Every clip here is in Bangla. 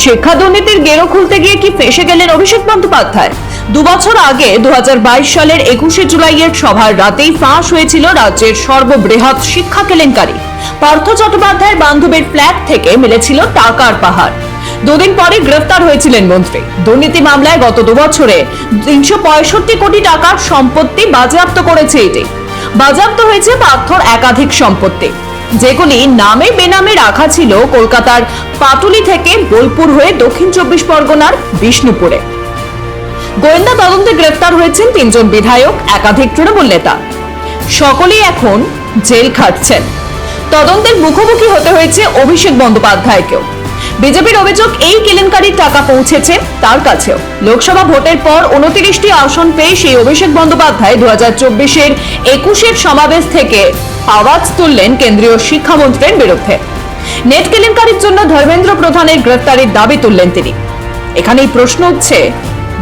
শিক্ষা দুর্নীতির গেরো খুলতে গিয়ে কি ফেঁসে গেলেন অভিষেক বন্দ্যোপাধ্যায়? 2 বছর আগে 2022 সালের 21শে জুলাইয়ের সভার রাতেই ফাঁস হয়েছিল রাজ্যের সর্ববৃহৎ শিক্ষা কেলেঙ্কারি। পার্থ চট্টোপাধ্যায়ের বান্ধবীর ফ্ল্যাট থেকে মিলেছিল টাকার পাহাড়। 2 দিন পরে গ্রেফতার হয়েছিলেন মন্ত্রী। দুর্নীতি মামলায় গত 2 বছরে 365 কোটি টাকার সম্পত্তি বাজেয়াপ্ত করেছে এটি। বাজেয়াপ্ত হয়েছে পার্থর একাধিক সম্পত্তি, যেগুলি নামে বেনামে রাখা ছিল কলকাতার পাটুলি থেকে বোলপুর হয়ে দক্ষিণ 24 পরগনার বিষ্ণুপুরে। গোয়েন্দা তদন্তে গ্রেফতার হয়েছেন 3 জন বিধায়ক, একাধিক তৃণমূল নেতা। সকলেই এখন জেল খাটছেন। তদন্তের মুখোমুখি হতে হয়েছে অভিষেক বন্দ্যোপাধ্যায়কেও। বিজেপির অভিযোগ, এই কেলেঙ্কারির টাকা পৌঁছেছে তার কাছেও। লোকসভা ভোটের পর 29টি আসন পেয়ে সেই অভিষেক বন্দ্যোপাধ্যায় 2024-এর 21-এর সমাবেশ থেকে আওয়াজ তুললেন কেন্দ্রীয় শিক্ষামন্ত্রীর বিরুদ্ধে। নেট কেলেঙ্কারির জন্য ধর্মেন্দ্র প্রধানের গ্রেফতারির দাবি তুললেন তিনি। এখানেই প্রশ্ন উঠছে,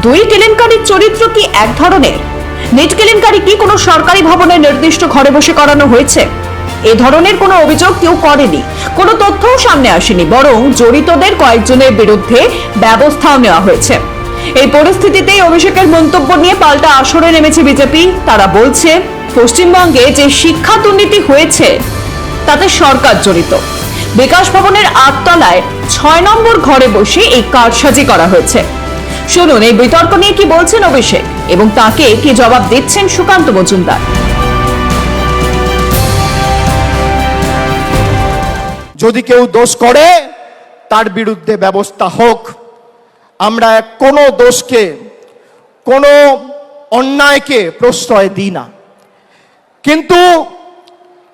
2 কেলেঙ্কারির চরিত্র কি এক ধরনের? নেট কেলেঙ্কারি কি কোনো সরকারি ভবনের নির্দিষ্ট ঘরে বসে করানো হয়েছে? এ ধরনের কোনো অভিযোগ কেউ করেনি, কোনো তথ্যও সামনে আসেনি, বরং জড়িতদের কয়েকজনের বিরুদ্ধে ব্যবস্থাও নেওয়া হয়েছে। এই পরিস্থিতিতেই অভিষেকের মন্তব্য নিয়ে পাল্টা আসরে নেমেছে বিজেপি। তারা বলছে, পশ্চিমবঙ্গে যে শিক্ষা দুর্নীতি হয়েছে তাতে সরকার জড়িত। বিকাশ ভবনের 8 তলায় 6 নম্বর ঘরে বসে এই কারসাজি করা হয়েছে। শুনুন এই বিতর্ক নিয়ে কি বলছেন অভিষেক এবং তাকে কি জবাব দিচ্ছেন সুকান্ত মজুমদার। যদি কেউ দোষ করে তার বিরুদ্ধে ব্যবস্থা হোক। আমরা কোনো দোষকে, কোনো অন্যায়কে প্রশ্রয় দিই না। কিন্তু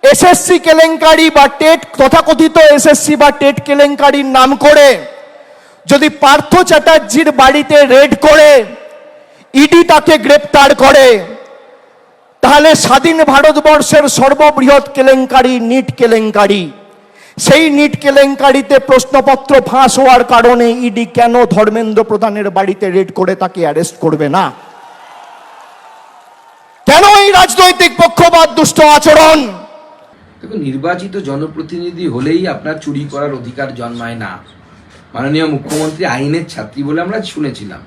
এসএসসি কেলেঙ্কারি বা টেট, তথাকথিত এসএসসি বা টেট কেলেঙ্কারির নাম করে যদি পার্থ চ্যাটার্জির বাড়িতে রেড করে ইডি তাকে গ্রেপ্তার করে, তাহলে স্বাধীন ভারতবর্ষের সর্ববৃহৎ কেলেঙ্কারি নিট কেলেঙ্কারি, সেই নিট কেলেঙ্কারিতে প্রশ্নপত্র ফাঁস হওয়ার কারণে ইডি কেন ধর্মেন্দ্র প্রধানের বাড়িতে রেড করে তাকে অ্যারেস্ট করবে না? কেন এই রাজনৈতিক পক্ষপাত, দুষ্ট আচরণ? দেখুন, নির্বাচিত জনপ্রতিনিধি হলেই আপনার চুরি করার অধিকার জন্মায় না। মাননীয় মুখ্যমন্ত্রী আইনের ছাত্রী বলে আমরা শুনেছিলাম।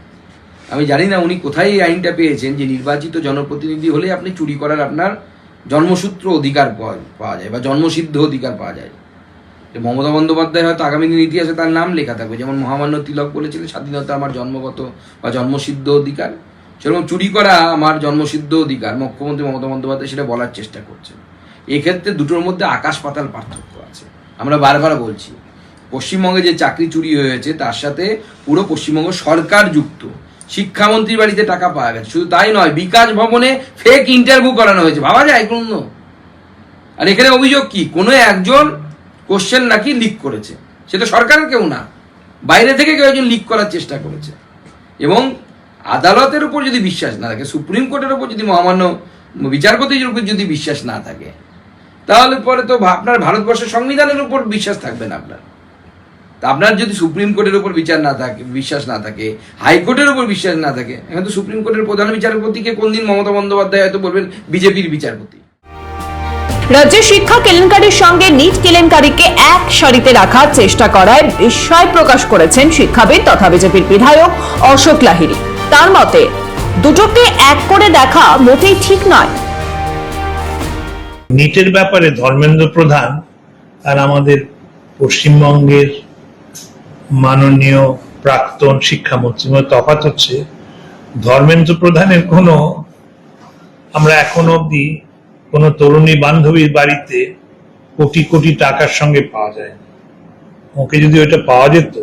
আমি জানি না উনি কোথায় এই আইনটা পেয়েছেন যে নির্বাচিত জনপ্রতিনিধি হলেই আপনি চুরি করার আপনার জন্মসূত্র অধিকার পাওয়া যায় বা জন্মসিদ্ধ অধিকার পাওয়া যায়। মমতা বন্দ্যোপাধ্যায় হয়তো আগামী দিন ইতিহাসে তার নাম লেখা থাকবে, যেমন মহামান্য তিলক বলেছিলেন স্বাধীনতা আমার জন্মগত বা জন্মসিদ্ধ অধিকার, সেরকম চুরি করা আমার জন্মসিদ্ধ অধিকার। মুখ্যমন্ত্রী মমতা বন্দ্যোপাধ্যায় সেটা বলার চেষ্টা করছেন। এক্ষেত্রে দুটোর মধ্যে আকাশ পাতাল পার্থক্য আছে। আমরা বারবার বলছি, পশ্চিমবঙ্গে যে চাকরি চুরি হয়েছে তার সাথে পুরো পশ্চিমবঙ্গ সরকার যুক্ত। শিক্ষামন্ত্রীর বাড়িতে টাকা পাওয়া গেছে, শুধু তাই নয়, বিকাশ ভবনে ফেক ইন্টারভিউ করানো হয়েছে। ভাবা যায় কোন? আর এখানে অভিযোগ কি? কোনো একজন কোশ্চেন নাকি লিক করেছে, সেটা সরকারের কেউ না, বাইরে থেকে কেউ একজন লিক করার চেষ্টা করেছে। এবং আদালতের উপর যদি বিশ্বাস না থাকে, সুপ্রিম কোর্টের উপর যদি মহামান্য বিচারপতির উপর যদি বিশ্বাস না থাকে, তাহলে পরে তো আপনার ভারতবর্ষের সংবিধানের উপর বিশ্বাস থাকবে না আপনার। তা আপনার যদি সুপ্রিম কোর্টের উপর বিশ্বাস না থাকে, হাইকোর্টের উপর বিশ্বাস না থাকে, এখন তো সুপ্রিম কোর্টের প্রধান বিচারপতিকে কোন দিন মমতা বন্দ্যোপাধ্যায় হয়তো বলবেন বিজেপির বিচারপতি। রাজ্যের শিক্ষা কেলেঙ্কারির সঙ্গে নিট কেলেঙ্কারিকে এক সারিতে রাখার চেষ্টা করায় বিস্ময় প্রকাশ করেছেন শিক্ষাবিদ তথা বিজেপির বিধায়ক অশোক লাহিড়ী। তার মতে দুটোকে এক করে দেখা মোটেই ঠিক নয়। নিটের ব্যাপারে ধর্মেন্দ্র প্রধান আর আমাদের পশ্চিমবঙ্গের মাননীয় প্রাক্তন শিক্ষামন্ত্রী তফাৎ হচ্ছে, ধর্মেন্দ্র প্রধানের আমরা এখনো অব্দি কোন তরুণী বান্ধবীর বাড়িতে কোটি কোটি টাকার সঙ্গে পাওয়া যায় না। ওকে যদি ওটা পাওয়া যেত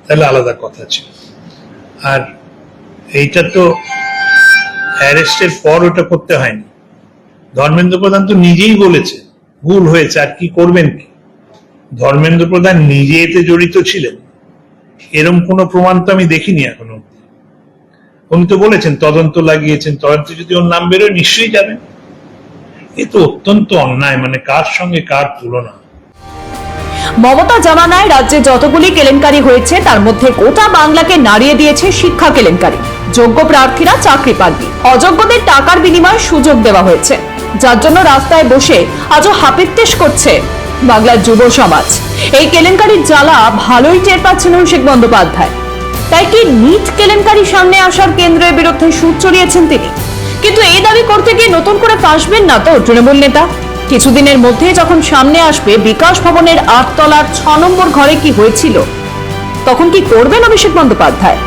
তাহলে আলাদা কথা ছিল। আর এইটা তো অ্যারেস্টের পর ওটা করতে হয়নি। ধর্মেন্দ্র প্রধান তো নিজেই বলেছে ভুল হয়েছে, আর কি করবেন কি? ধর্মেন্দ্র প্রধান নিজে এতে জড়িত ছিলেন এরকম কোনো প্রমাণ তো আমি দেখিনি এখনো। উনি তো বলেছেন তদন্ত লাগিয়েছেন, তদন্তে যদি ওর নাম বেরোয় নিশ্চয়ই যাবেন। এ তো অত্যন্ত অন্যায়, মানে কার সঙ্গে কার তুলনা। মমতা জামানায় রাজ্যে যতগুলি কেলেঙ্কারি হয়েছে তার মধ্যে গোটা বাংলাকে নাড়িয়ে দিয়েছে শিক্ষা কেলেঙ্কারি। যোগ্য প্রার্থীরা চাকরি পাননি, অযোগ্যদের টাকার বিনিময়ে সুযোগ দেওয়া হয়েছে। যার জন্য রাস্তায় বসে আজও হাপিত্তেশ করছে বাংলার যুব সমাজ। এই কেলেঙ্কারির জ্বালা ভালোই টের পাচ্ছেন অভিষেক বন্দ্যোপাধ্যায়। তাই কি নিট কেলেঙ্কারি সামনে আসার কেন্দ্রের বিরুদ্ধে সুর চড়িয়েছেন তিনি? কিন্তু এই দাবি করতে গিয়ে নতুন করে ফাঁসবেন না তো তৃণমূল নেতা? কিছুদিনের মধ্যে যখন সামনে আসবে বিকাশ ভবনের 8 তলার 6 নম্বর ঘরে কি হয়েছিল, তখন কি করবেন অভিষেক বন্দ্যোপাধ্যায়?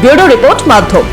ব্যুরো রিপোর্ট, মাধ্যম।